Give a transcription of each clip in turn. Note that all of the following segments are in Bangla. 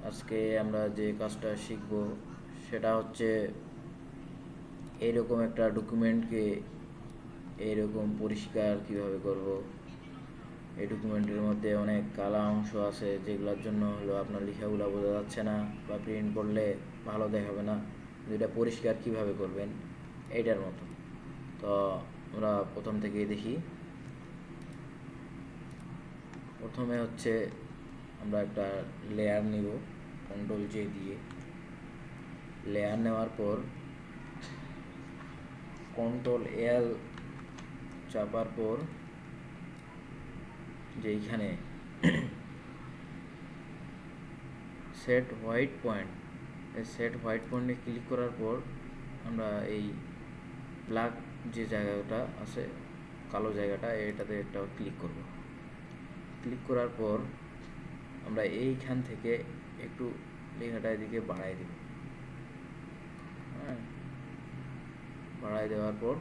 আজকে আমরা যে কাজটা শিখব সেটা হচ্ছে এইরকম একটা ডকুমেন্টকে এইরকম পরিষ্কার কিভাবে করব। এই ডকুমেন্টের মধ্যে অনেক কালা অংশ আছে যেগুলোর জন্য হলো আপনার লেখাগুলো বোঝা যাচ্ছে না বা প্রিন্ট করলে ভালো দেখাবে না। এটা পরিষ্কার কিভাবে করবেন এইটার মতো। তো আমরা প্রথম থেকেই দেখি। প্রথমে হচ্ছে আমরা একটা লেয়ার নিব কন্ট্রোল জে দিয়ে। লেয়ার নেওয়ার পর কন্ট্রোল এল চাপার পর যে এইখানে সেট হোয়াইট পয়েন্ট, এই সেট হোয়াইট পয়েন্টে ক্লিক করার পর আমরা এই ব্ল্যাক যে জায়গাটা আছে কালো জায়গাটা এটাতে একটা ক্লিক করব। ক্লিক করার পর আমরা এইখান থেকে একটু লেখাটা এদিকে বাড়াই দেব। হ্যাঁ, বাড়াই দেওয়ার পর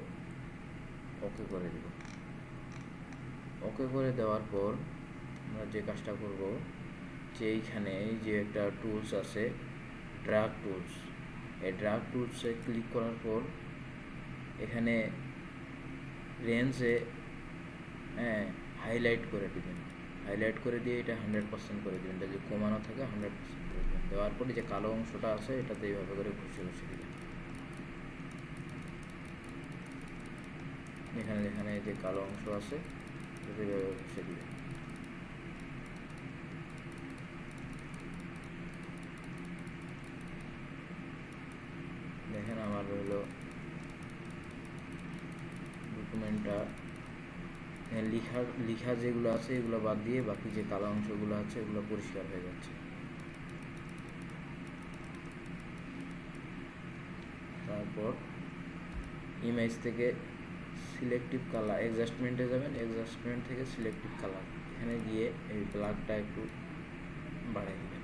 ওকে করে দেব। ওকে করে দেওয়ার পর আমরা যে কাজটা করব যে এইখানে যে একটা টুলস আছে ড্র্যাগ টুলস, এই ড্র্যাগ টুলসে ক্লিক করার পর এখানে রেঞ্জে হাইলাইট করে দেবেন। হাইলাইট করে দিয়ে এটা 100% করে দেবেন। এটা যদি কমানো থাকে 100% করে দেবেন। দেওয়ার পরে যে কালো অংশটা আছে এটাতে এইভাবে করে ঘষে ঘষে দেবেন। এখানে যেখানে যে কালো অংশ আছে এটাতে এইভাবে ঘষে দেবেন। দেখেন আমার হলো ডকুমেন্টটা লিখা যেগুলো আছে এগুলো বাদ দিয়ে বাকি যে কালো অংশগুলো আছে এগুলো পরিষ্কার হয়ে যাচ্ছে। তারপর ইমেজ থেকে সিলেক্টিভ কালার অ্যাডজাস্টমেন্টে যাবেন। অ্যাডজাস্টমেন্ট থেকে সিলেক্টিভ কালার এখানে গিয়ে এই ব্ল্যাকটা একটু বাড়াই দেবেন।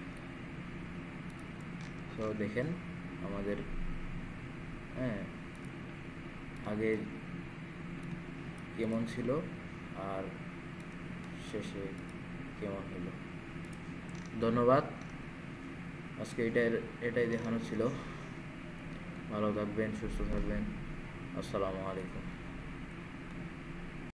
তো দেখেন আমাদের আগে কেমন ছিল আর শেষে কেমন হলো। ধন্যবাদ। আজকে এটাই দেখানো ছিল। ভালো থাকবেন, সুস্থ থাকবেন। আসসালামু আলাইকুম।